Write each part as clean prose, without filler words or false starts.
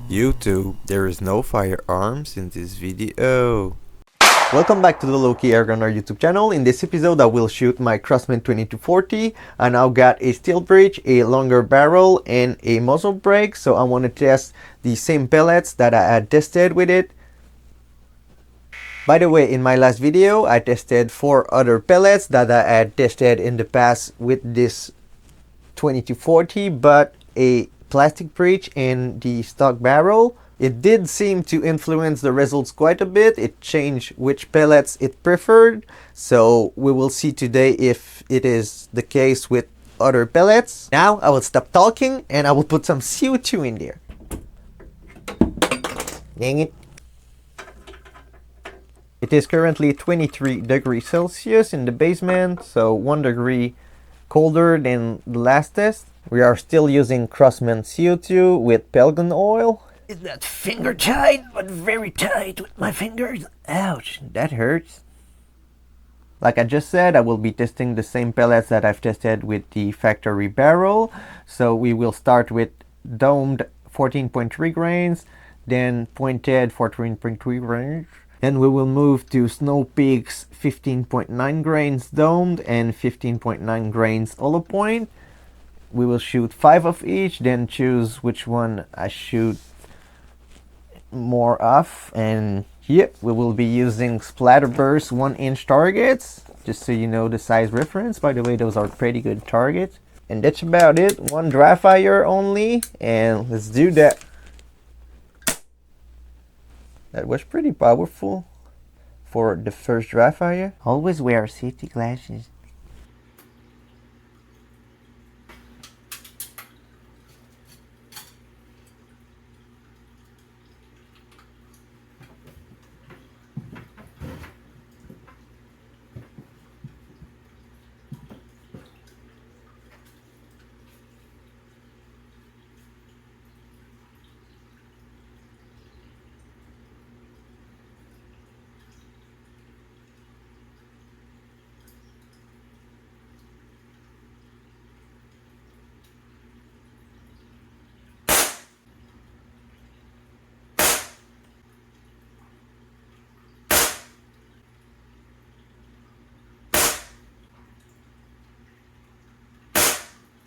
YouTube, there is no firearms in this video. Welcome back to the Low-Key Airgunner YouTube channel. In this episode I will shoot my Crosman 2240 and I've got a steel breech, a longer barrel and a muzzle brake. So I want to test the same pellets that I had tested with it. By the way, in my last video I tested 4 other pellets that I had tested in the past with this 2240, but a plastic breech and the stock barrel. It did seem to influence the results quite a bit. It changed which pellets it preferred. So we will see today if it is the case with other pellets. Now I will stop talking and I will put some CO2 in there. Dang it. It is currently 23 degrees Celsius in the basement, so 1 degree colder than the last test. We are still using Crosman CO2 with pellet oil. Is that finger tight, but very tight with my fingers? Ouch, that hurts. Like I just said, I will be testing the same pellets that I've tested with the factory barrel. So we will start with domed 14.3 grains, then pointed 14.3 grains. Then we will move to Snow Peak's 15.9 grains domed and 15.9 grains hollow point. We will shoot 5 of each, then choose which one I shoot more of. And here we will be using Splatterburst 1-inch targets, just so you know the size reference. By the way, those are pretty good targets. And that's about it. 1 dry fire only, and let's do that. That was pretty powerful for the first dry fire. Always wear safety glasses.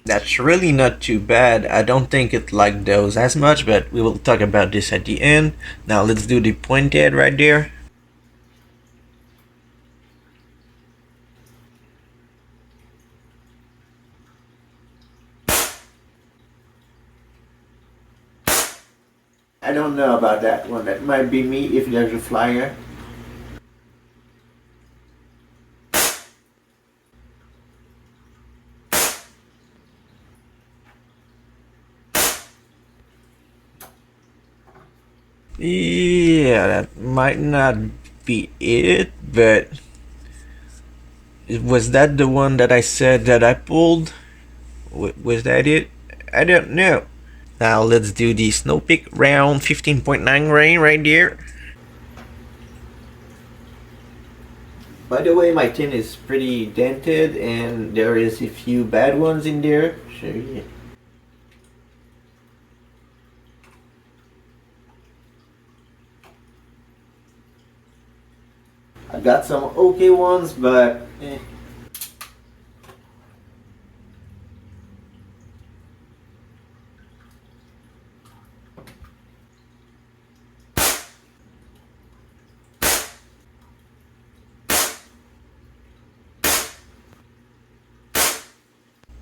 That's really not too bad. I don't think it liked those as much, but we will talk about this at the end. Now let's do the pointed right there. I don't know about that one. That might be me if there's a flyer. Yeah, that might not be it, but was that the one that I said that I pulled? Was that it? I don't know. Now let's do the Snow Peak round 15.9 grain right there. By the way, my tin is pretty dented and there is a few bad ones in there. Show you. I got some okay ones, but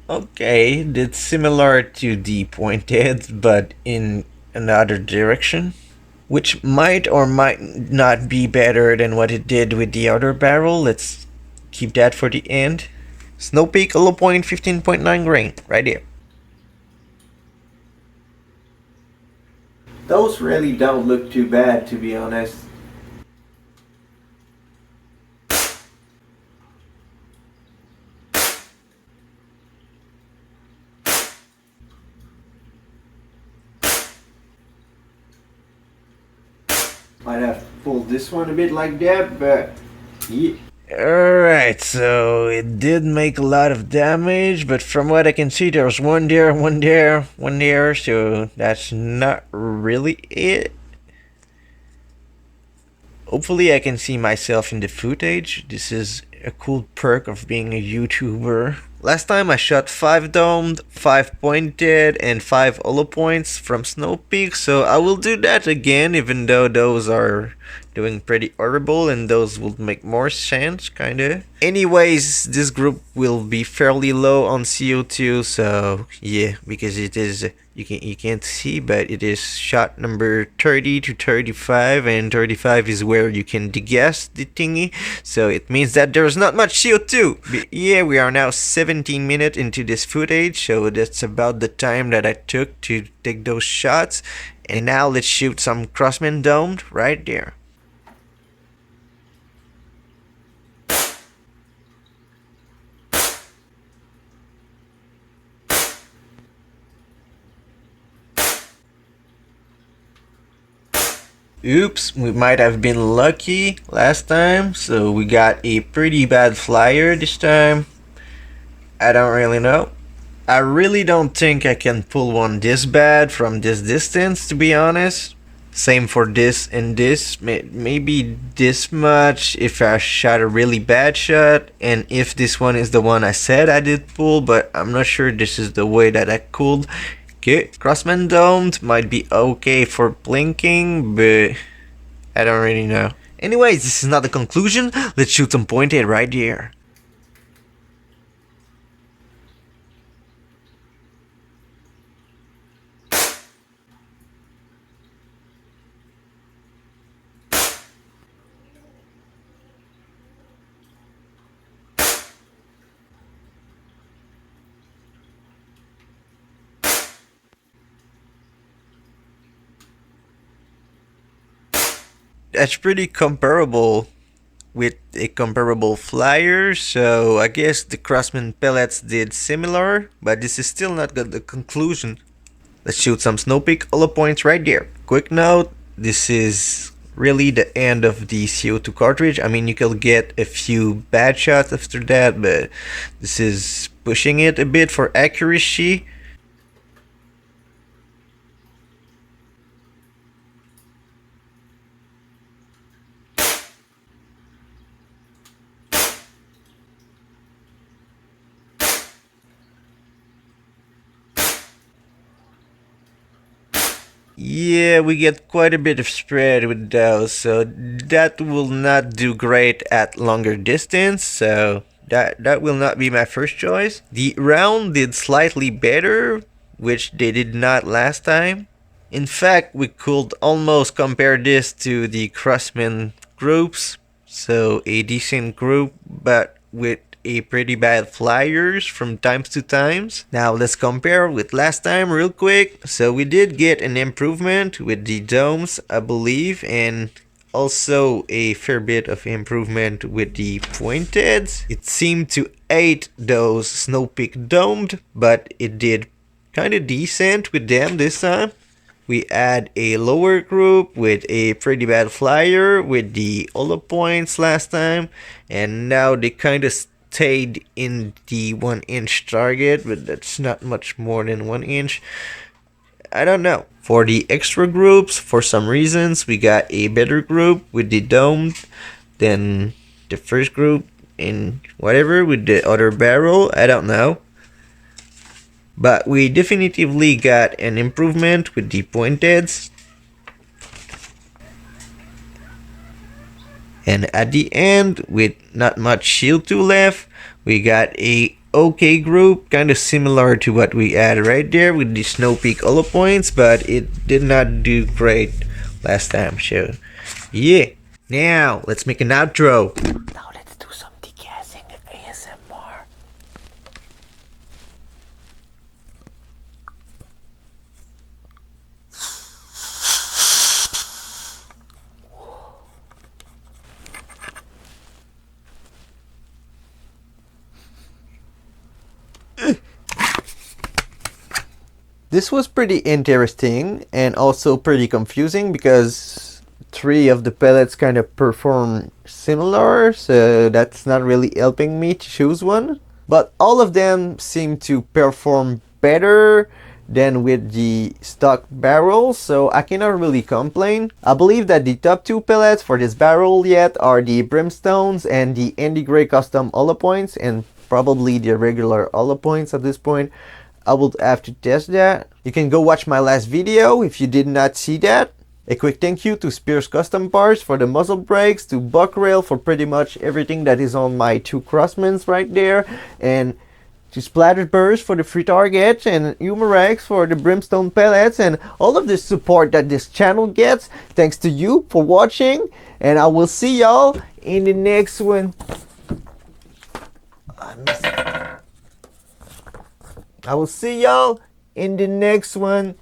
okay, it's similar to the pointed, but in another direction, which might or might not be better than what it did with the other barrel. Let's keep that for the end. Snow Peak hollow point 15.9 grain right there. Those really don't look too bad, to be honest. Might have pulled this one a bit like that, but yeah. Alright, so it did make a lot of damage, but from what I can see, there's one there, one there, one there, so that's not really it. Hopefully I can see myself in the footage. This is a cool perk of being a YouTuber. Last time I shot 5 domed, 5 pointed, and 5 hollow points from Snow Peak, so I will do that again, even though those are doing pretty horrible and those will make more sense, kinda. Anyways, this group will be fairly low on CO2, so yeah, because it is, you can't see, but it is shot number 30 to 35, and 35 is where you can degas the thingy, so it means that there's not much CO2. But yeah, we are now 17 minutes into this footage, so that's about the time that I took to take those shots. And now let's shoot some Crosman domed right there. Oops, we might have been lucky last time, so we got a pretty bad flyer this time. I don't really know. I really don't think I can pull one this bad from this distance, to be honest. Same for this and this, maybe this much if I shot a really bad shot, and if this one is the one I said I did pull, but I'm not sure this is the way that I could. Okay, Crosman domed might be okay for blinking, but I don't really know. Anyways, this is not the conclusion. Let's shoot some pointed right here. That's pretty comparable with a comparable flyer, so I guess the Crosman pellets did similar, but this is still not the conclusion. Let's shoot some Snow Peak hollow points right there. Quick note, this is really the end of the CO2 cartridge. I mean, you can get a few bad shots after that, but this is pushing it a bit for accuracy. Yeah, we get quite a bit of spread with those, so that will not do great at longer distance, so that will not be my first choice. The round did slightly better, which they did not last time. In fact, we could almost compare this to the Crosman groups, so a decent group, but with a pretty bad flyers from times to times. Now let's compare with last time real quick. So we did get an improvement with the domes, I believe, and also a fair bit of improvement with the pointed. It seemed to hate those Snow Peak domed, but it did kind of decent with them this time. We add a lower group with a pretty bad flyer with the hollow points last time, and now they kind of stayed in the 1 inch target, but that's not much more than 1 inch. I don't know. For the extra groups, for some reasons, we got a better group with the dome than the first group, and whatever with the other barrel, I don't know. But we definitively got an improvement with the pointeds. And at the end, with not much shield 2 left, we got a okay group, kind of similar to what we had right there with the Snow Peak hollow points, but it did not do great last time, so yeah. Now, let's make an outro. Now let's do some degassing ASMR. This was pretty interesting and also pretty confusing because three of the pellets kind of perform similar, so that's not really helping me to choose one. But all of them seem to perform better than with the stock barrel, so I cannot really complain. I believe that the top two pellets for this barrel yet are the Brimstones and the Andy Gray custom hollow points, and probably the regular hollow points at this point. I will have to test that. You can go watch my last video if you did not see that. A quick thank you to Spears Custom Parts for the muzzle brakes, to Buck Rail for pretty much everything that is on my two Crosmans right there, and to Splattered Burst for the free target, and Umarex for the Brimstone pellets, and all of the support that this channel gets. Thanks to you for watching, and I will see y'all in the next one. I will see y'all in the next one.